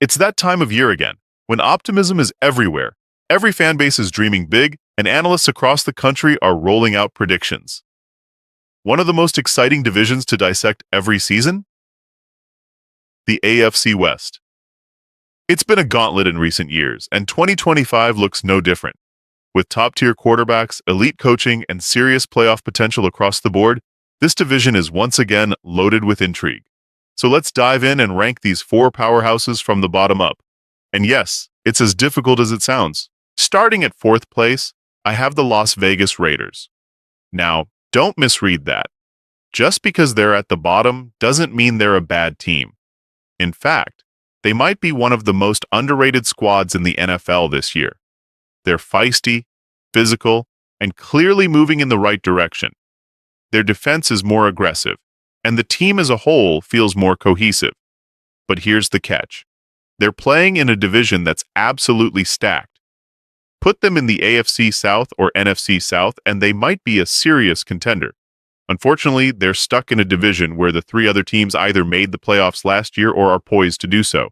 It's that time of year again, when optimism is everywhere. Every fan base is dreaming big, and analysts across the country are rolling out predictions. One of the most exciting divisions to dissect every season? The AFC West. It's been a gauntlet in recent years, and 2025 looks no different. With top-tier quarterbacks, elite coaching, and serious playoff potential across the board, this division is once again loaded with intrigue. So let's dive in and rank these four powerhouses from the bottom up. And yes, it's as difficult as it sounds. Starting at fourth place, I have the Las Vegas Raiders. Now, don't misread that. Just because they're at the bottom doesn't mean they're a bad team. In fact, they might be one of the most underrated squads in the NFL this year. They're feisty, physical, and clearly moving in the right direction. Their defense is more aggressive, and the team as a whole feels more cohesive. But here's the catch. They're playing in a division that's absolutely stacked. Put them in the AFC South or NFC South, and they might be a serious contender. Unfortunately, they're stuck in a division where the three other teams either made the playoffs last year or are poised to do so.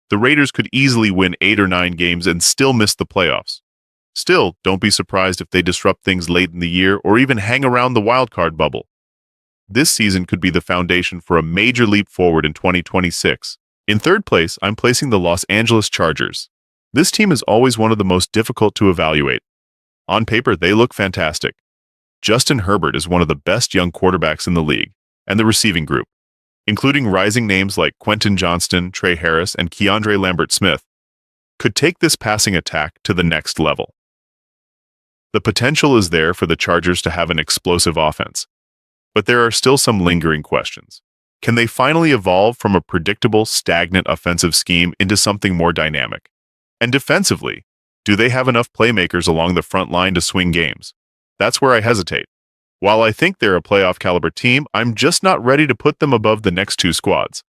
The Raiders could easily win 8 or 9 games and still miss the playoffs. Still, don't be surprised if they disrupt things late in the year or even hang around the wildcard bubble. This season could be the foundation for a major leap forward in 2026. In third place, I'm placing the Los Angeles Chargers. This team is always one of the most difficult to evaluate. On paper, they look fantastic. Justin Herbert is one of the best young quarterbacks in the league, and the receiving group, including rising names like Quentin Johnston, Trey Harris, and Keandre Lambert-Smith, could take this passing attack to the next level. The potential is there for the Chargers to have an explosive offense, but there are still some lingering questions. Can they finally evolve from a predictable, stagnant offensive scheme into something more dynamic? And defensively, do they have enough playmakers along the front line to swing games? That's where I hesitate. While I think they're a playoff-caliber team, I'm just not ready to put them above the next two squads.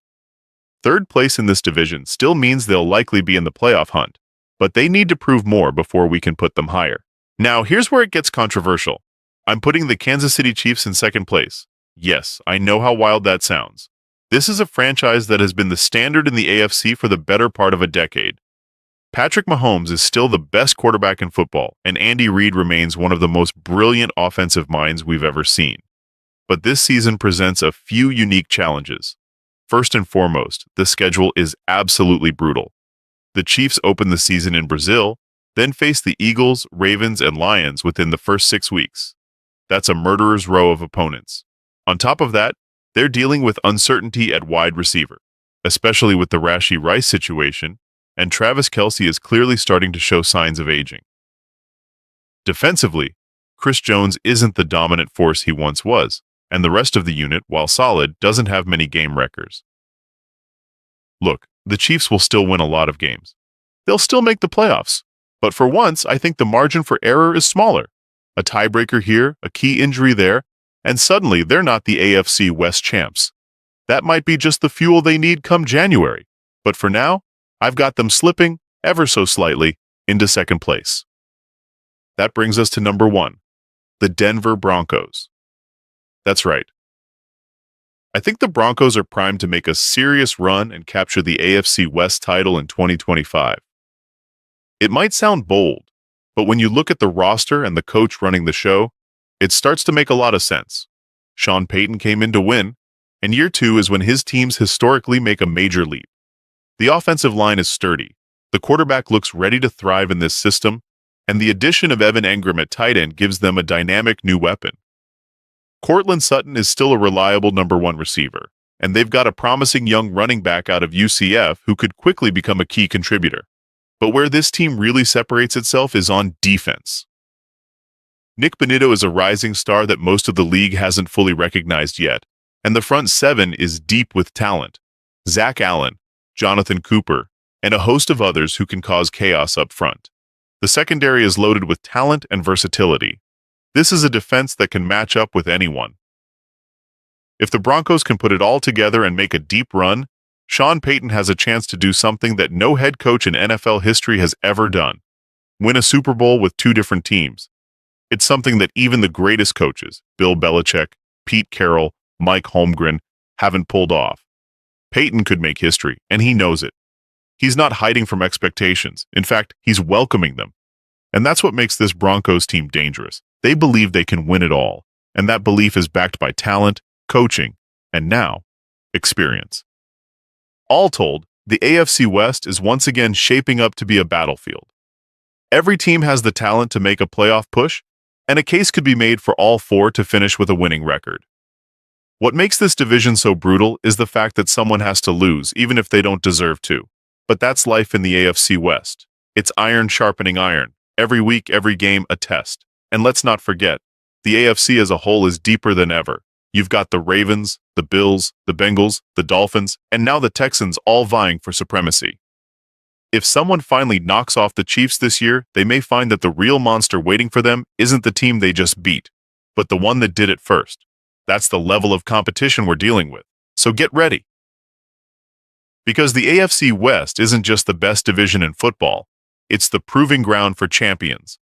Third place in this division still means they'll likely be in the playoff hunt, but they need to prove more before we can put them higher. Now, here's where it gets controversial. I'm putting the Kansas City Chiefs in second place. Yes, I know how wild that sounds. This is a franchise that has been the standard in the AFC for the better part of a decade. Patrick Mahomes is still the best quarterback in football, and Andy Reid remains one of the most brilliant offensive minds we've ever seen. But this season presents a few unique challenges. First and foremost, the schedule is absolutely brutal. The Chiefs open the season in Brazil, then face the Eagles, Ravens, and Lions within the first 6 weeks. That's a murderer's row of opponents. On top of that, they're dealing with uncertainty at wide receiver, especially with the Rashee Rice situation, and Travis Kelce is clearly starting to show signs of aging. Defensively, Chris Jones isn't the dominant force he once was, and the rest of the unit, while solid, doesn't have many game wreckers. Look, the Chiefs will still win a lot of games. They'll still make the playoffs, but for once, I think the margin for error is smaller. A tiebreaker here, a key injury there, and suddenly they're not the AFC West champs. That might be just the fuel they need come January, but for now, I've got them slipping, ever so slightly, into second place. That brings us to number 1, the Denver Broncos. That's right. I think the Broncos are primed to make a serious run and capture the AFC West title in 2025. It might sound bold, but when you look at the roster and the coach running the show, it starts to make a lot of sense. Sean Payton came in to win, and year 2 is when his teams historically make a major leap. The offensive line is sturdy, the quarterback looks ready to thrive in this system, and the addition of Evan Engram at tight end gives them a dynamic new weapon. Courtland Sutton is still a reliable number 1 receiver, and they've got a promising young running back out of UCF who could quickly become a key contributor. But where this team really separates itself is on defense. Nick Bonitto is a rising star that most of the league hasn't fully recognized yet, and the front 7 is deep with talent. Zach Allen, Jonathan Cooper, and a host of others who can cause chaos up front. The secondary is loaded with talent and versatility. This is a defense that can match up with anyone. If the Broncos can put it all together and make a deep run, Sean Payton has a chance to do something that no head coach in NFL history has ever done: win a Super Bowl with 2 different teams. It's something that even the greatest coaches, Bill Belichick, Pete Carroll, Mike Holmgren, haven't pulled off. Payton could make history, and he knows it. He's not hiding from expectations. In fact, he's welcoming them. And that's what makes this Broncos team dangerous. They believe they can win it all, and that belief is backed by talent, coaching, and now, experience. All told, the AFC West is once again shaping up to be a battlefield. Every team has the talent to make a playoff push, and a case could be made for all four to finish with a winning record. What makes this division so brutal is the fact that someone has to lose, even if they don't deserve to. But that's life in the AFC West. It's iron sharpening iron. Every week, every game, a test. And let's not forget, the AFC as a whole is deeper than ever. You've got the Ravens, the Bills, the Bengals, the Dolphins, and now the Texans all vying for supremacy. If someone finally knocks off the Chiefs this year, they may find that the real monster waiting for them isn't the team they just beat, but the one that did it first. That's the level of competition we're dealing with. So get ready. Because the AFC West isn't just the best division in football, it's the proving ground for champions.